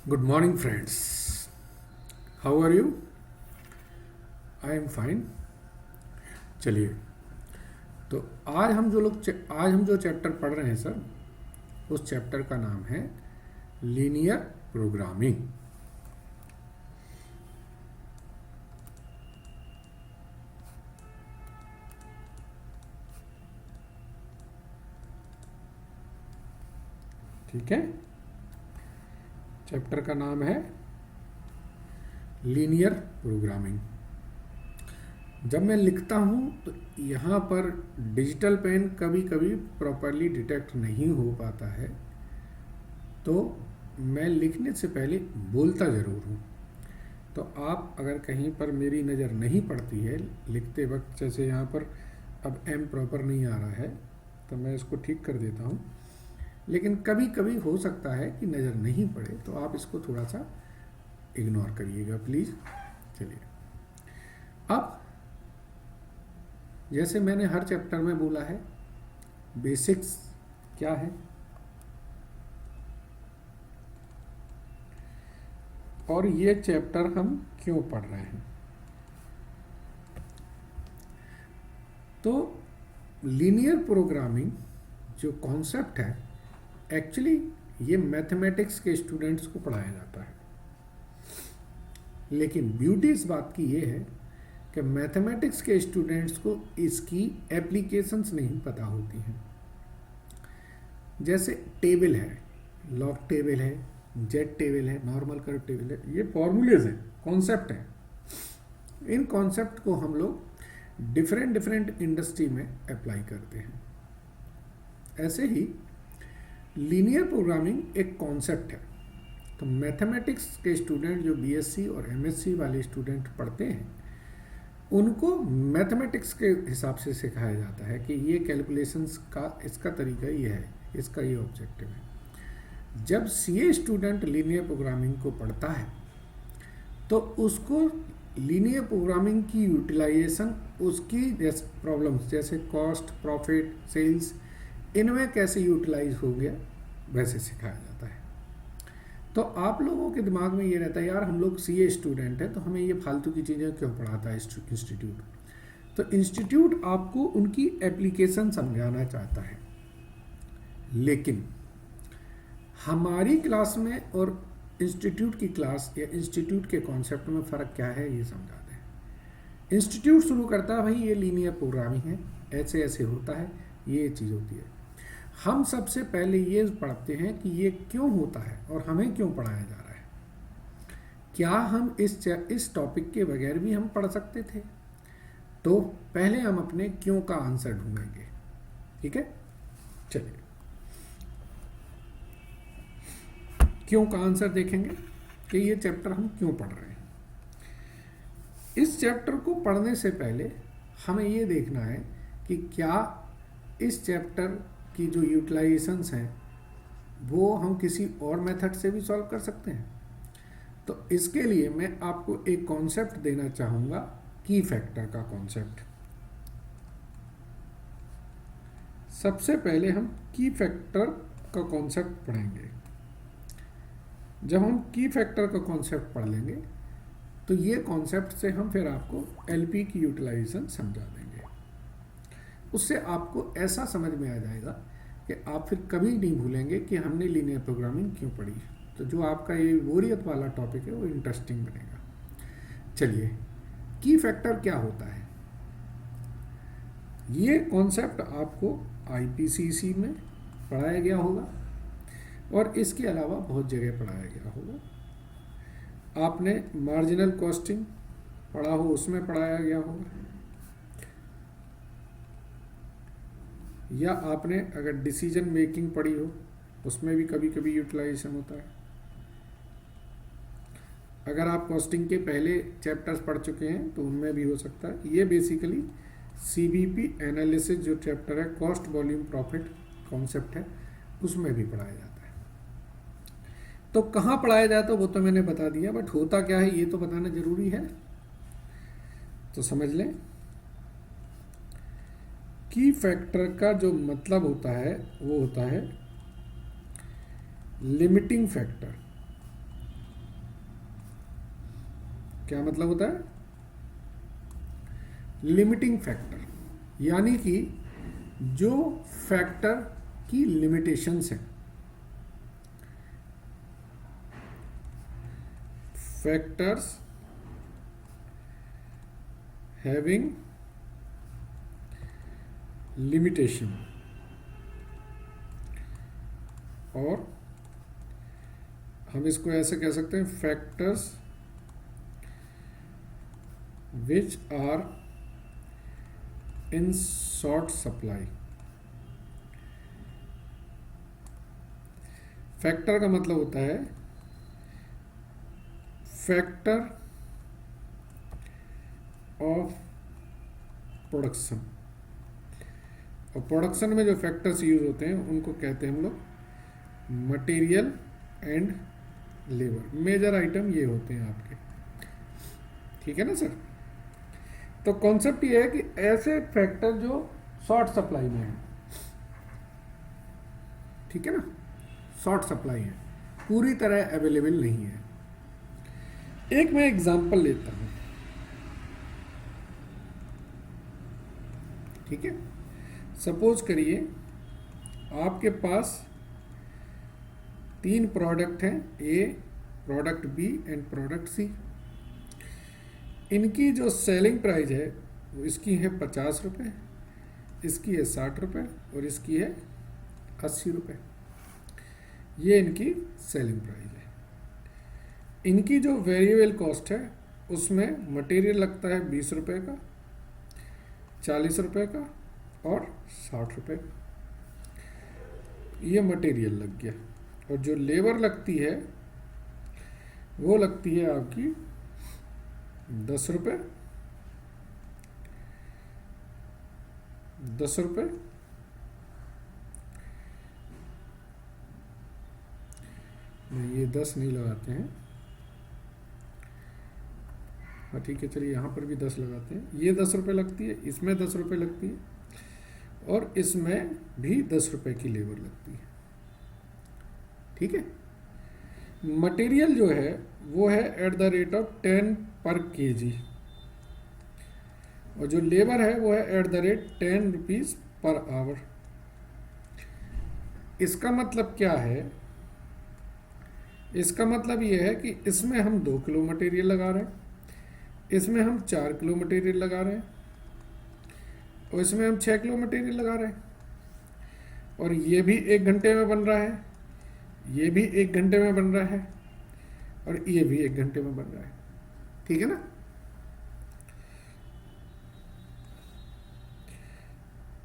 Good morning friends, how are you? I am fine. चलिए, तो आज हम जो चैप्टर पढ़ रहे हैं सर, उस चैप्टर का नाम है लीनियर प्रोग्रामिंग। ठीक है, चैप्टर का नाम है लीनियर प्रोग्रामिंग। जब मैं लिखता हूँ तो यहाँ पर डिजिटल पेन कभी कभी प्रॉपरली डिटेक्ट नहीं हो पाता है, तो मैं लिखने से पहले बोलता ज़रूर हूँ। तो आप अगर कहीं पर मेरी नज़र नहीं पड़ती है लिखते वक्त, जैसे यहाँ पर अब एम प्रॉपर नहीं आ रहा है तो मैं इसको ठीक कर देता हूँ, लेकिन कभी कभी हो सकता है कि नज़र नहीं पड़े, तो आप इसको थोड़ा सा इग्नोर करिएगा प्लीज़। चलिए, अब जैसे मैंने हर चैप्टर में बोला है, बेसिक्स क्या है और ये चैप्टर हम क्यों पढ़ रहे हैं। तो लीनियर प्रोग्रामिंग जो कॉन्सेप्ट है, एक्चुअली ये मैथमेटिक्स के स्टूडेंट्स को पढ़ाया जाता है, लेकिन ब्यूटी इस बात की ये है कि मैथमेटिक्स के स्टूडेंट्स को इसकी एप्लीकेशंस नहीं पता होती हैं। जैसे टेबल है, लॉग टेबल है, जेड टेबल है, नॉर्मल कर्व टेबल है, ये फॉर्मूलेज हैं, कॉन्सेप्ट हैं। इन कॉन्सेप्ट को हम लोग डिफरेंट डिफरेंट इंडस्ट्री में अप्लाई करते हैं। ऐसे ही लीनियर प्रोग्रामिंग एक कॉन्सेप्ट है। तो मैथमेटिक्स के स्टूडेंट जो बीएससी और एमएससी वाले स्टूडेंट पढ़ते हैं, उनको मैथमेटिक्स के हिसाब से सिखाया जाता है कि ये कैलकुलेशंस का इसका तरीका ये है, इसका ये ऑब्जेक्टिव है। जब सीए स्टूडेंट लीनियर प्रोग्रामिंग को पढ़ता है तो उसको लीनियर प्रोग्रामिंग की यूटिलाइजेशन, उसकी प्रॉब्लम्स जैसे कॉस्ट, प्रॉफिट, सेल्स, इनमें कैसे यूटिलाइज हो गया वैसे सिखाया जाता है। तो आप लोगों के दिमाग में ये रहता है, यार हम लोग सीए स्टूडेंट हैं तो हमें ये फालतू की चीज़ें क्यों पढ़ाता है इंस्टीट्यूट। तो इंस्टीट्यूट आपको उनकी एप्लीकेशन समझाना चाहता है, लेकिन हमारी क्लास में और इंस्टीट्यूट की क्लास या इंस्टीट्यूट के कॉन्सेप्ट में फ़र्क क्या है ये समझा दें। इंस्टीट्यूट शुरू करता है, भाई ये लीनियर प्रोग्रामिंग है, ऐसे ऐसे होता है, ये चीज़ होती है। हम सबसे पहले ये पढ़ते हैं कि ये क्यों होता है और हमें क्यों पढ़ाया जा रहा है। क्या हम इस टॉपिक के बगैर भी हम पढ़ सकते थे? तो पहले हम अपने क्यों का आंसर ढूंढेंगे। ठीक है, चलिए क्यों का आंसर देखेंगे कि ये चैप्टर हम क्यों पढ़ रहे हैं। इस चैप्टर को पढ़ने से पहले हमें ये देखना है कि क्या इस चैप्टर की जो यूटिलाइजेशंस हैं वो हम किसी और मेथड से भी सॉल्व कर सकते हैं। तो इसके लिए मैं आपको एक कॉन्सेप्ट देना चाहूँगा, की फैक्टर का कॉन्सेप्ट। सबसे पहले हम की फैक्टर का कॉन्सेप्ट पढ़ेंगे। जब हम की फैक्टर का कॉन्सेप्ट पढ़ लेंगे तो ये कॉन्सेप्ट से हम फिर आपको एलपी की यूटिलाइजेशन समझा देंगे। उससे आपको ऐसा समझ में आ जाएगा कि आप फिर कभी नहीं भूलेंगे कि हमने लीनियर प्रोग्रामिंग क्यों पढ़ी। तो जो आपका ये बोरियत वाला टॉपिक है वो इंटरेस्टिंग बनेगा। चलिए, की फैक्टर क्या होता है। ये कॉन्सेप्ट आपको आईपीसीसी में पढ़ाया गया होगा और इसके अलावा बहुत जगह पढ़ाया गया होगा। आपने मार्जिनल कॉस्टिंग पढ़ा हो, उसमें पढ़ाया गया होगा, या आपने अगर डिसीजन मेकिंग पढ़ी हो उसमें भी कभी कभी यूटिलाइजेशन होता है। अगर आप कॉस्टिंग के पहले चैप्टर्स पढ़ चुके हैं तो उनमें भी हो सकता है। ये बेसिकली सीबीपी एनालिसिस जो चैप्टर है, कॉस्ट वॉल्यूम प्रॉफिट कॉन्सेप्ट है, उसमें भी पढ़ाया जाता है। तो कहाँ पढ़ाया जाता है वो तो मैंने बता दिया, बट होता क्या है ये तो बताना जरूरी है। तो समझ लें, की फैक्टर का जो मतलब होता है वो होता है लिमिटिंग फैक्टर। क्या मतलब होता है? लिमिटिंग फैक्टर, यानी कि जो फैक्टर की लिमिटेशंस हैं, फैक्टर्स हैविंग लिमिटेशन, और हम इसको ऐसे कह सकते हैं, factors which are in short supply. Factor का मतलब होता है फैक्टर ऑफ प्रोडक्शन, और प्रोडक्शन में जो फैक्टर्स यूज होते हैं उनको कहते हैं हम लोग material and labour. Major item ये होते हैं आपके, ठीक है ना सर? तो कॉन्सेप्ट ये है कि ऐसे फैक्टर जो शॉर्ट सप्लाई में है, ठीक है ना, शॉर्ट सप्लाई है, पूरी तरह अवेलेबल नहीं है। एक मैं एग्जांपल लेता हूं, ठीक है? सपोज करिए आपके पास 3 प्रोडक्ट हैं, A, product B and product C. इनकी जो सेलिंग प्राइस है वो इसकी है 50 रुपये, इसकी है 60 रुपये और इसकी है 80 रुपये। ये इनकी सेलिंग प्राइस है। इनकी जो वेरिएबल कॉस्ट है उसमें मटेरियल लगता है 20 रुपये का, 40 रुपये का और 60 रुपये का। ये मटेरियल लग गया। और जो लेबर लगती है वो लगती है आपकी 10 रुपये, 10 रुपये, नहीं ये 10 नहीं लगाते हैं, हाँ ठीक है चलिए यहाँ पर भी 10 लगाते हैं। ये 10 रुपये लगती है, इसमें 10 रुपये लगती है और इसमें भी 10 रुपये की लेबर लगती है, ठीक है? मटेरियल जो है वो है एट द रेट ऑफ 10 पर केजी और जो लेबर है वो है at the rate 10 rupees per hour. इसका मतलब क्या है? इसका मतलब ये है कि इसमें हम 2 किलो मटेरियल लगा रहे हैं, इसमें हम 4 किलो मटेरियल लगा रहे हैं और इसमें हम 6 किलो मटेरियल लगा रहे हैं, और ये भी 1 घंटे में बन रहा है, ये भी 1 घंटे में बन रहा है और ये भी 1 घंटे में बन रहा है, ठीक है ना?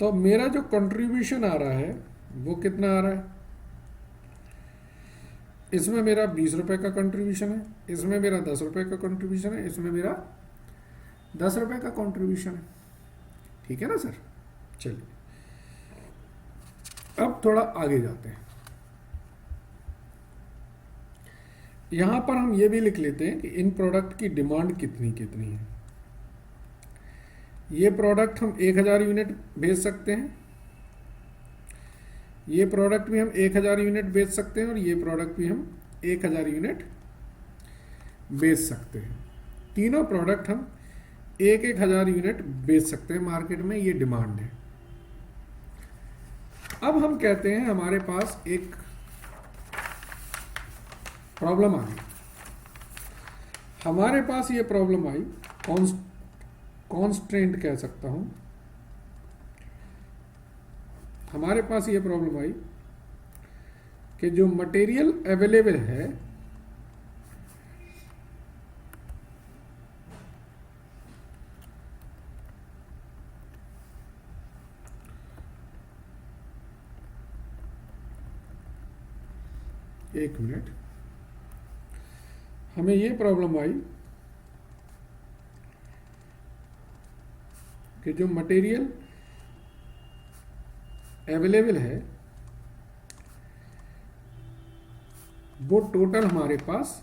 तो मेरा जो कंट्रीब्यूशन आ रहा है वो कितना आ रहा है? इसमें मेरा 20 रुपये का कंट्रीब्यूशन है, इसमें मेरा 10 रुपये का कंट्रीब्यूशन है, इसमें मेरा 10 रुपये का कंट्रीब्यूशन है, ठीक है ना सर? चलिए अब थोड़ा आगे जाते हैं। यहां पर हम ये भी लिख लेते हैं कि इन प्रोडक्ट की डिमांड कितनी कितनी है। ये प्रोडक्ट हम 1000 यूनिट बेच सकते हैं, ये प्रोडक्ट भी हम 1000 यूनिट बेच सकते हैं और ये प्रोडक्ट भी हम 1000 यूनिट बेच सकते हैं। तीनों प्रोडक्ट हम 1000 यूनिट बेच सकते हैं मार्केट में, ये डिमांड है। अब हम कहते हैं हमारे पास एक प्रॉब्लम आ गई, हमारे पास ये प्रॉब्लम आई, कॉन्स्ट्रेंट कह सकता हूं, हमारे पास ये प्रॉब्लम आई कि जो मटेरियल अवेलेबल है एक मिनट, हमें ये प्रॉब्लम आई कि जो मटेरियल अवेलेबल है वो टोटल हमारे पास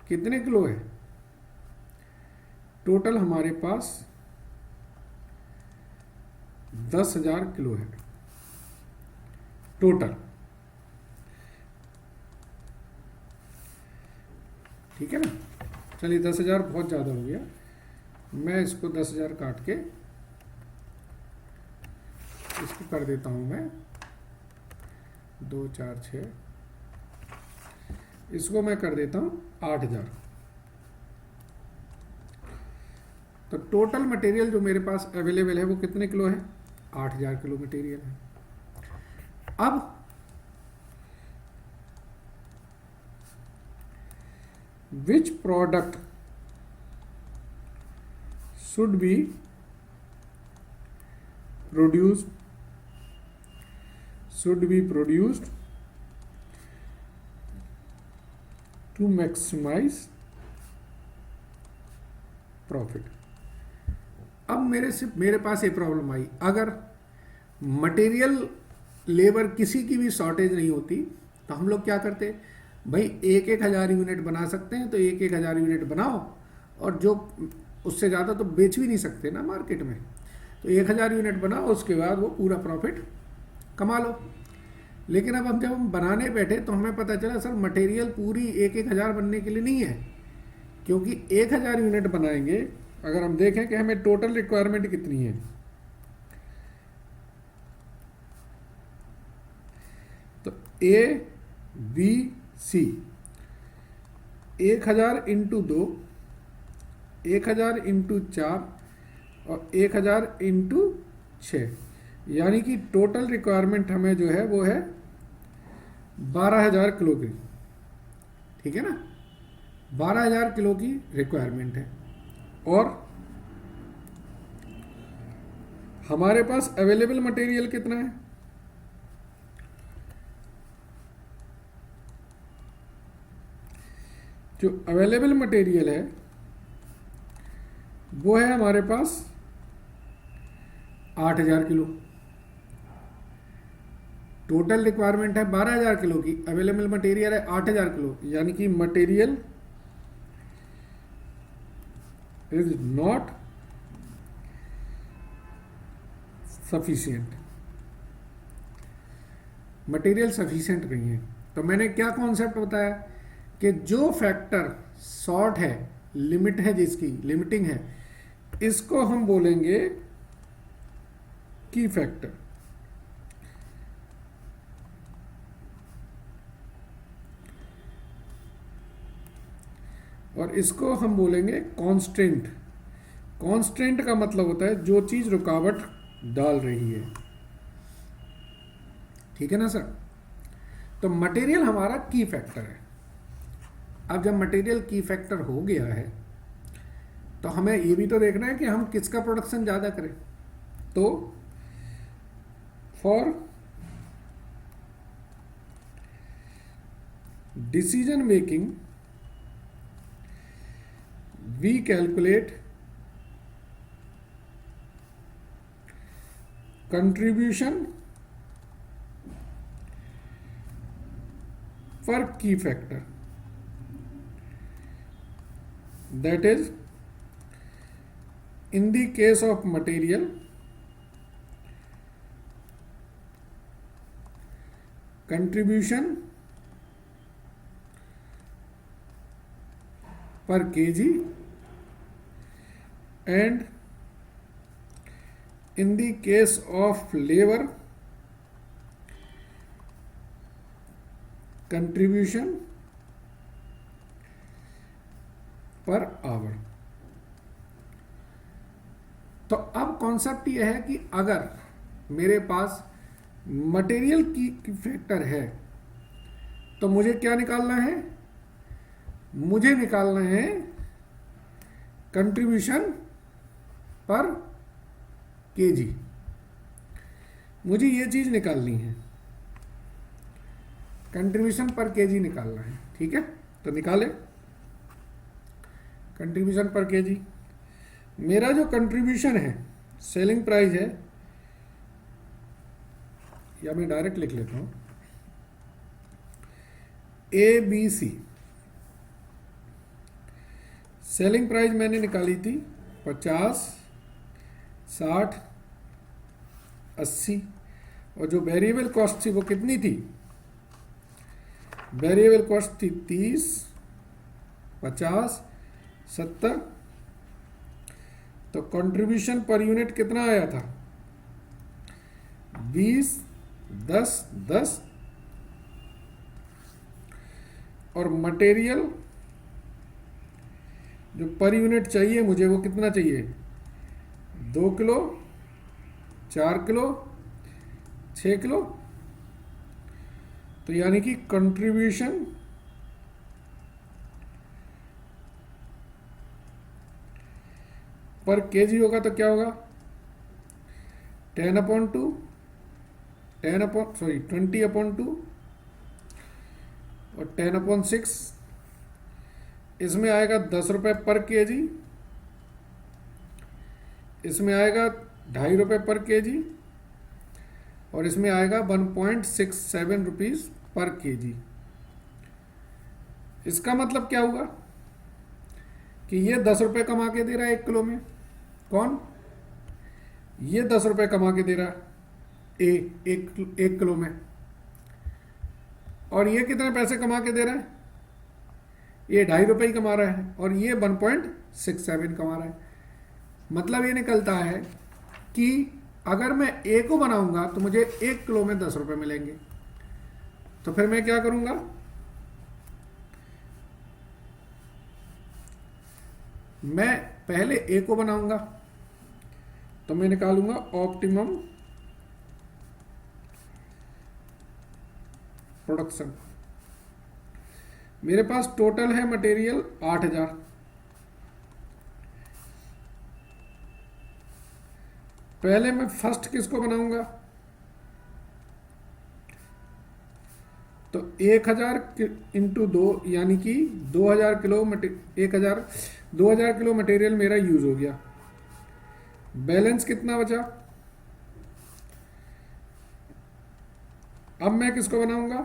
कितने किलो है? टोटल हमारे पास 10,000 किलो है टोटल, ठीक है ना? चलिए 10,000 बहुत ज़्यादा हो गया, मैं इसको 10,000 काट के इसको कर देता हूँ मैं 2 4 6, इसको मैं कर देता हूँ 8,000। तो टोटल मटेरियल जो मेरे पास अवेलेबल है वो कितने किलो है? 8,000 किलो मटेरियल है। अब which product should be produced to maximize profit? अब मेरे पास ये प्रॉब्लम आई, अगर मटेरियल लेबर किसी की भी शॉर्टेज नहीं होती तो हम लोग क्या करते? भाई 1,000 यूनिट बना सकते हैं तो 1,000 यूनिट बनाओ, और जो उससे ज़्यादा तो बेच भी नहीं सकते ना मार्केट में, तो 1,000 यूनिट बनाओ, उसके बाद वो पूरा प्रॉफिट कमा लो। लेकिन अब जब हम बनाने बैठे तो हमें पता चला सर मटेरियल पूरी 1,000 बनने के लिए नहीं है, क्योंकि 1,000 यूनिट बनाएंगे, अगर हम देखें कि हमें टोटल रिक्वायरमेंट कितनी है, तो A B C 1,000 into 2, 1,000 into 4 और 1,000 इंटू 6, यानी कि टोटल रिक्वायरमेंट हमें जो है वो है 12,000 किलो की। ठीक है ना, 12,000 किलो की रिक्वायरमेंट है, और हमारे पास अवेलेबल मटेरियल कितना है? जो अवेलेबल मटेरियल है वो है हमारे पास 8,000 किलो। टोटल रिक्वायरमेंट है 12,000 किलो की, अवेलेबल मटेरियल है 8,000 किलो, यानी कि material is not sufficient, material sufficient नहीं है। तो मैंने क्या कॉन्सेप्ट बताया कि जो फैक्टर शॉर्ट है, लिमिट है, जिसकी लिमिटिंग है, इसको हम बोलेंगे की फैक्टर, और इसको हम बोलेंगे कांस्टेंट। कांस्टेंट का मतलब होता है जो चीज रुकावट डाल रही है। ठीक है ना सर? तो मटेरियल हमारा की फैक्टर है। अब जब मटेरियल की फैक्टर हो गया है तो हमें ये भी तो देखना है कि हम किसका प्रोडक्शन ज़्यादा करें। तो for decision making we calculate contribution per key factor, that is in the case of material contribution per kg and in the case of labor contribution per hour. तो अब कॉन्सेप्ट यह है कि अगर मेरे पास मटेरियल की फैक्टर है तो मुझे क्या निकालना है? मुझे निकालना है कंट्रीब्यूशन पर केजी। मुझे ये चीज निकालनी है, कंट्रीब्यूशन पर केजी निकालना है। ठीक है, तो निकाले कंट्रीब्यूशन पर केजी। मेरा जो कंट्रीब्यूशन है, सेलिंग प्राइस है, या मैं डायरेक्ट लिख लेता हूं, A B C. Selling price मैंने निकाली थी 50, 60, 80, और जो वेरिएबल कॉस्ट थी वो कितनी थी? वेरिएबल कॉस्ट थी 30, 50 70, तो कंट्रीब्यूशन पर यूनिट कितना आया था? 20, 10, 10। और मटेरियल जो पर यूनिट चाहिए मुझे वो कितना चाहिए? 2 किलो, 4 किलो, 6 किलो। तो यानी कि कंट्रीब्यूशन पर केजी होगा तो क्या होगा? 10/2, 20/2 और 10/6। इसमें आएगा 10 रुपये पर केजी, इसमें आएगा 2.5 रुपये पर केजी, और इसमें आएगा 1.67 रुपीज़ पर केजी। इसका मतलब क्या हुआ कि ये 10 रुपये कमा के दे रहा है 1 किलो में। कौन? ये 10 रुपये कमा के दे रहा है एक किलो में। और ये कितने पैसे कमा के दे रहा है? ये 2.5 रुपये ही कमा रहा है, और ये 1.67 कमा रहा है। मतलब ये निकलता है कि अगर मैं ए को बनाऊंगा तो मुझे 1 किलो में 10 रुपये मिलेंगे। तो फिर मैं क्या करूंगा? मैं पहले ए को बनाऊंगा तो मैं निकालूंगा ऑप्टिमम प्रोडक्शन। मेरे पास टोटल है मटेरियल 8000। पहले मैं फर्स्ट किसको बनाऊंगा? तो 1000 इंटू 2 यानी कि 2000 किलो 2000 किलो मटेरियल मेरा यूज हो गया। बैलेंस कितना बचा? अब मैं किसको बनाऊंगा?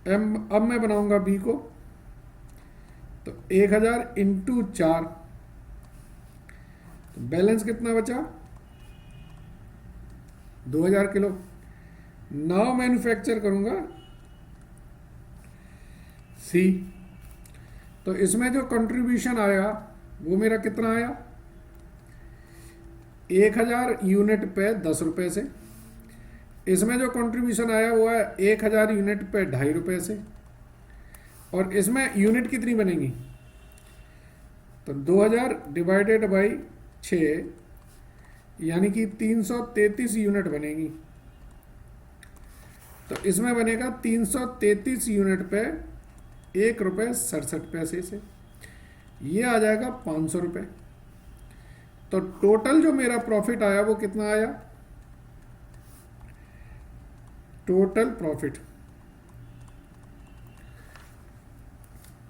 अब मैं बनाऊंगा बी को। तो 1000 इंटू 4, तो बैलेंस कितना बचा? 2000 किलो। नाउ मैन्युफैक्चर करूंगा सी। तो इसमें जो कंट्रीब्यूशन आया वो मेरा कितना आया? 1000 यूनिट पे 10 रुपए से। इसमें जो कंट्रीब्यूशन आया वो है 1000 यूनिट पे 2.5 रुपए से। और इसमें यूनिट कितनी बनेगी? तो 2000 डिवाइडेड बाई 6 यानी कि 333 यूनिट बनेगी। तो इसमें बनेगा 333 यूनिट पे 1.67 से। ये आ जाएगा 500 रुपये। तो टोटल जो मेरा प्रॉफिट आया वो कितना आया? Total profit.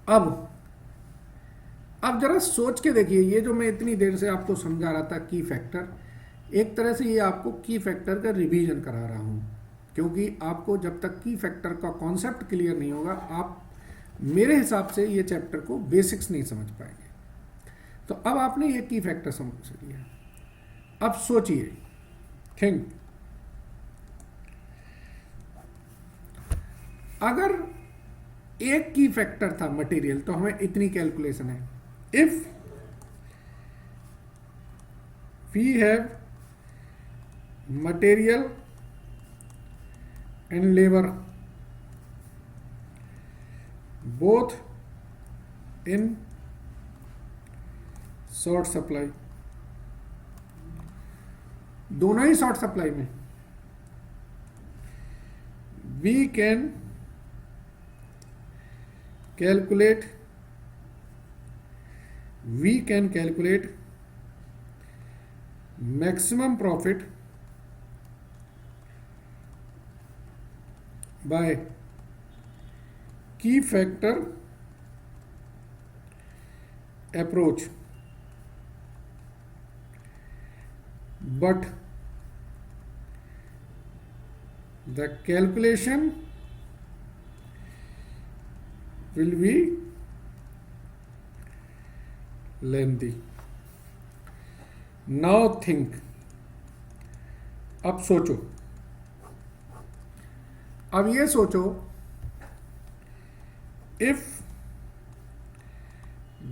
अब जरा सोच के देखिए, ये जो मैं इतनी देर से आपको समझा रहा था की फैक्टर, एक तरह से ये आपको की फैक्टर का रिवीजन करा रहा हूं, क्योंकि आपको जब तक की फैक्टर का कॉन्सेप्ट क्लियर नहीं होगा आप मेरे हिसाब से ये चैप्टर को बेसिक्स नहीं समझ पाएंगे। तो अब आपने ये की फैक्टर समझ लिया। अब सोचिए, थिंक, अगर एक की फैक्टर था मटेरियल तो हमें इतनी कैलकुलेशन है। If we have material and labour both in short supply, दोनों ही शॉर्ट सप्लाई में, we can calculate maximum profit by key factor approach, but the calculation will be lengthy. Now think, अब सोचो, अब ये सोचो, if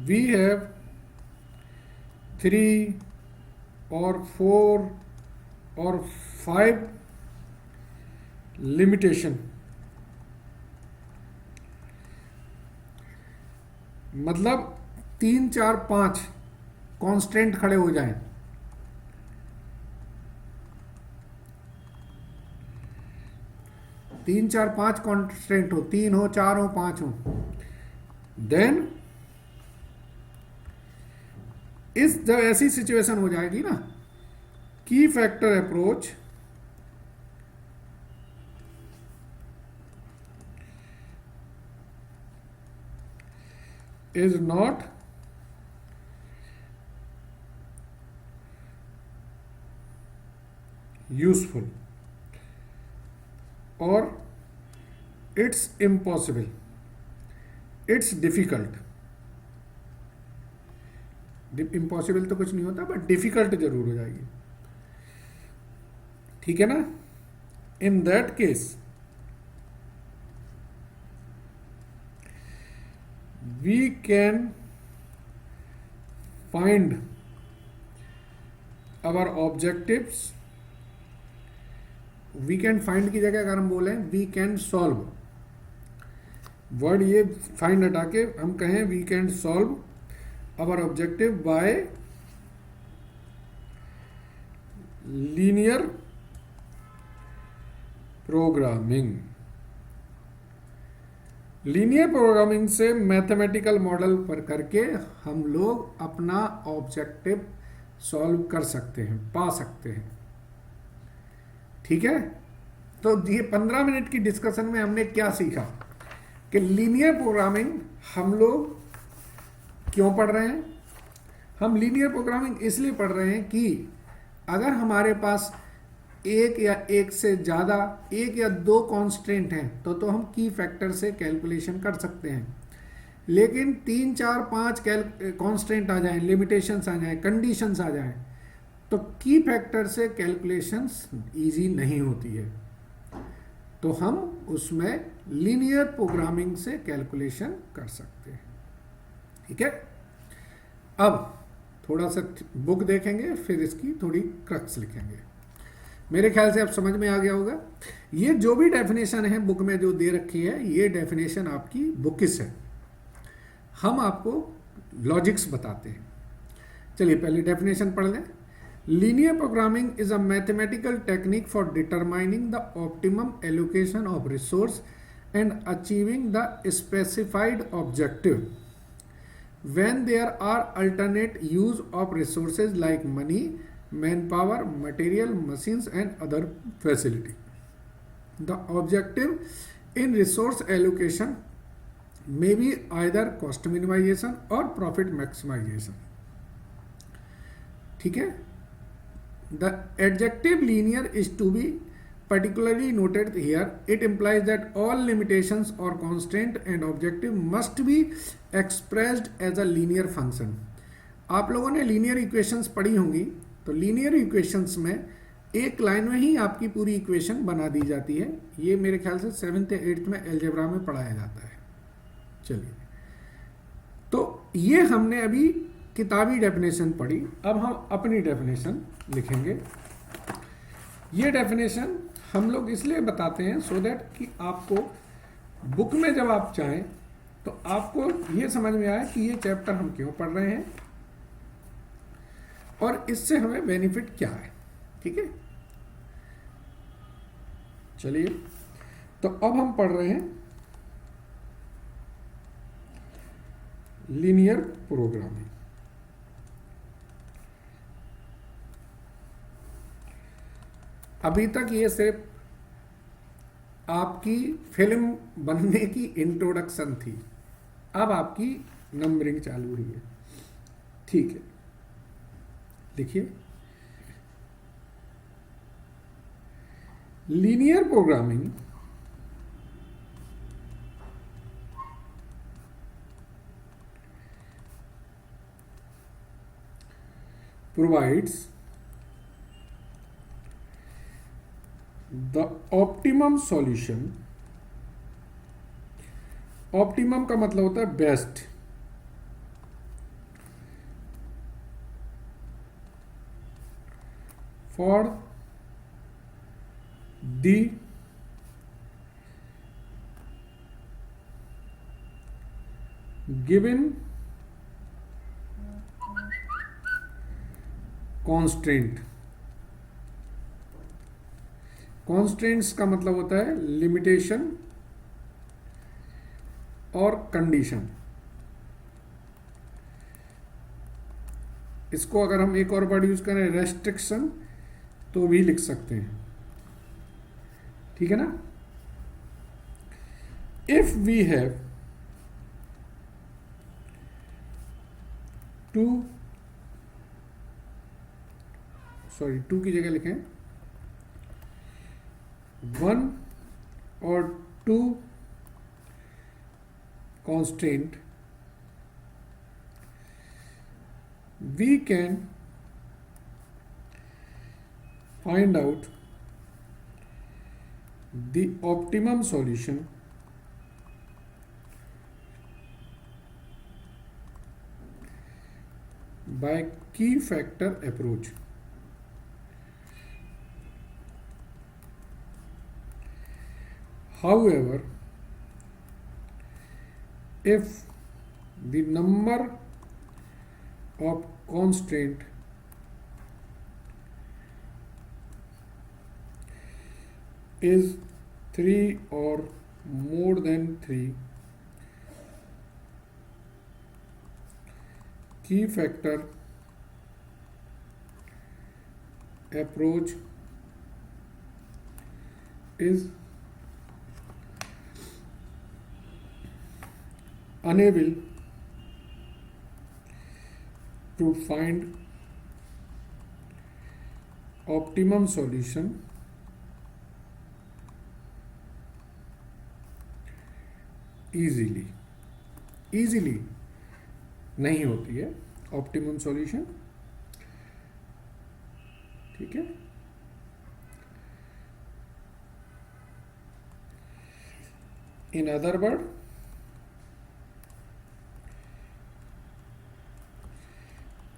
we have 3 or 4 or 5 limitation, मतलब 3 4 5 constant खड़े हो जाएं, तीन चार पांच कांस्टेंट हो, 3 हो 4 हो 5 हो, देन जब ऐसी सिचुएशन हो जाएगी ना, key factor approach is not useful और it's impossible, it's difficult. Impossible तो कुछ नहीं होता, बट डिफिकल्ट जरूर हो जाएगी, ठीक है ना। In that case we can find our objectives, we can find की जगह अगर हम बोलें वी कैन सॉल्व, वर्ड ये फाइंड हटा के हम कहें we can solve our objective by linear programming. Linear programming से मैथमेटिकल मॉडल पर करके हम लोग अपना ऑब्जेक्टिव सॉल्व कर सकते हैं, पा सकते हैं, ठीक है। तो ये 15 मिनट की डिस्कशन में हमने क्या सीखा कि लीनियर प्रोग्रामिंग हम लोग क्यों पढ़ रहे हैं। हम लीनियर प्रोग्रामिंग इसलिए पढ़ रहे हैं कि अगर हमारे पास एक या एक से ज़्यादा, एक या दो कॉन्स्टेंट हैं तो हम की फैक्टर से कैलकुलेशन कर सकते हैं, लेकिन 3 4 5 कॉन्स्टेंट आ जाएं, लिमिटेशंस आ जाएं, कंडीशंस आ जाएं, तो की फैक्टर से कैलकुलेशंस इजी नहीं होती है। तो हम उसमें लीनियर प्रोग्रामिंग से कैलकुलेशन कर सकते हैं, ठीक है। अब थोड़ा सा बुक देखेंगे, फिर इसकी थोड़ी क्रक्स लिखेंगे। मेरे ख्याल से अब समझ में आ गया होगा। ये जो भी डेफिनेशन है बुक में जो दे रखी है, ये डेफिनेशन आपकी बुकिस है, हम आपको लॉजिक्स बताते हैं। चलिए पहले डेफिनेशन पढ़ लें। Linear programming is a mathematical technique for determining the optimum allocation of resource and achieving the specified objective when there are alternate use of resources like money, manpower, material, machines and other facility. The objective in resource allocation may be either cost minimization or profit maximization, ठीक है। The adjective linear is to be particularly noted here. It implies that all limitations or constraint and objective must be expressed as a linear function. आप लोगों ने linear equations पढ़ी होंगी, तो linear equations में एक लाइन में ही आपकी पूरी इक्वेशन बना दी जाती है। ये मेरे ख्याल से 7th या 8th में अलजेब्रा में पढ़ाया जाता है। चलिए, तो ये हमने अभी किताबी डेफिनेशन पढ़ी, अब हम अपनी डेफिनेशन लिखेंगे। ये डेफिनेशन हम लोग इसलिए बताते हैं सो दैट कि आपको बुक में जब आप चाहें तो आपको ये समझ में आए कि ये चैप्टर हम क्यों पढ़ रहे हैं और इससे हमें बेनिफिट क्या है, ठीक है। चलिए, तो अब हम पढ़ रहे हैं लीनियर प्रोग्रामिंग। अभी तक ये सिर्फ आपकी फिल्म बनने की इंट्रोडक्शन थी, अब आपकी नंबरिंग चालू हुई है, ठीक है। देखिए, linear programming provides the optimum solution। Optimum का मतलब होता है best, for the given constraint। Constraints का मतलब होता है लिमिटेशन और कंडीशन। इसको अगर हम एक और वर्ड यूज करें रेस्ट्रिक्शन तो भी लिख सकते हैं, ठीक है ना। इफ वी हैव टू की जगह लिखें 1 or 2 constraint, we can find out the optimum solution by key factor approach। However, if the number of constraint is 3 or more than 3, key factor approach is unable to find optimum solution easily नहीं होती है optimum solution, ठीक है। In other word,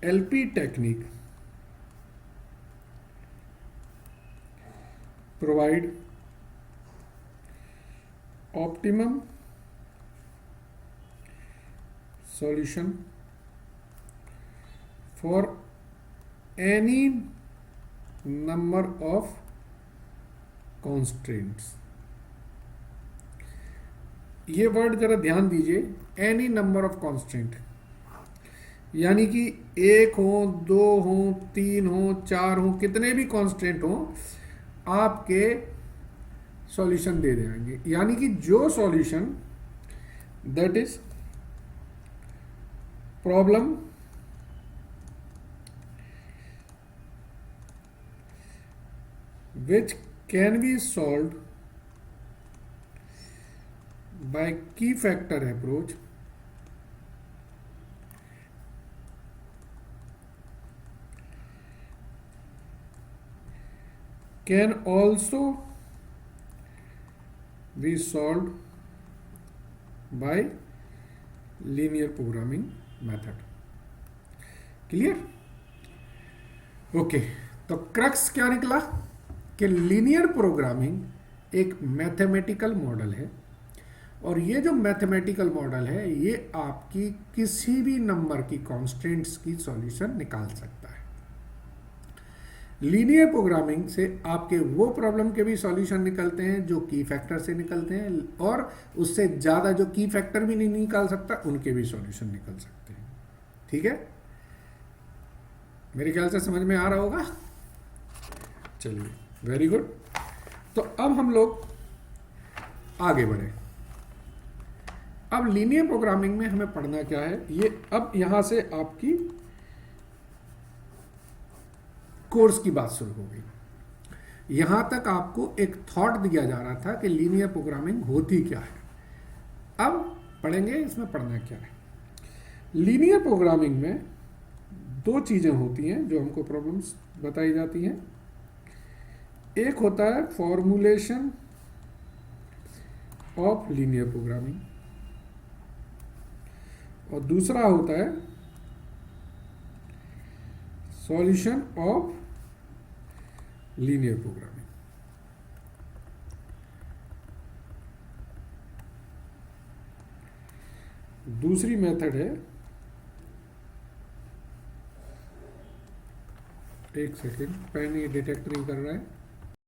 LP technique provide optimum solution for any number of constraints। ये word जरा ध्यान दीजिए, any number of constant, यानी कि 1 हो, 2 हो, 3 हो, 4 हो, कितने भी कांस्टेंट हो आपके सॉल्यूशन दे देंगे। यानी कि जो solution that is problem which can be solved by key factor approach can also be solved by linear programming method। Clear? Okay, तो क्रक्स क्या निकला कि लीनियर प्रोग्रामिंग एक मैथमेटिकल मॉडल है, और ये जो मैथमेटिकल मॉडल है ये आपकी किसी भी नंबर की कॉन्स्टेंट्स की सॉल्यूशन निकाल सकता है। लीनियर प्रोग्रामिंग से आपके वो प्रॉब्लम के भी सॉल्यूशन निकलते हैं जो की फैक्टर से निकलते हैं, और उससे ज़्यादा जो की फैक्टर भी नहीं निकाल सकता उनके भी सॉल्यूशन निकल सकते हैं। ठीक है, मेरे ख्याल से समझ में आ रहा होगा। चलिए, वेरी गुड। तो अब हम लोग आगे बढ़े। अब लीनियर प्रोग्रामिंग में हमें पढ़ना क्या है, ये अब यहां से आपकी कोर्स की बात शुरू हो गई। यहां तक आपको एक थॉट दिया जा रहा था कि लीनियर प्रोग्रामिंग होती क्या है। अब पढ़ेंगे इसमें पढ़ना क्या है। लीनियर प्रोग्रामिंग में दो चीजें होती हैं जो हमको प्रॉब्लम्स बताई जाती हैं। एक होता है फॉर्मूलेशन ऑफ लीनियर प्रोग्रामिंग, और दूसरा होता है सॉल्यूशन ऑफ लीनियर प्रोग्रामिंग। दूसरी मेथड है, एक सेकेंड, पेन ये डिटेक्ट नहीं कर रहा है।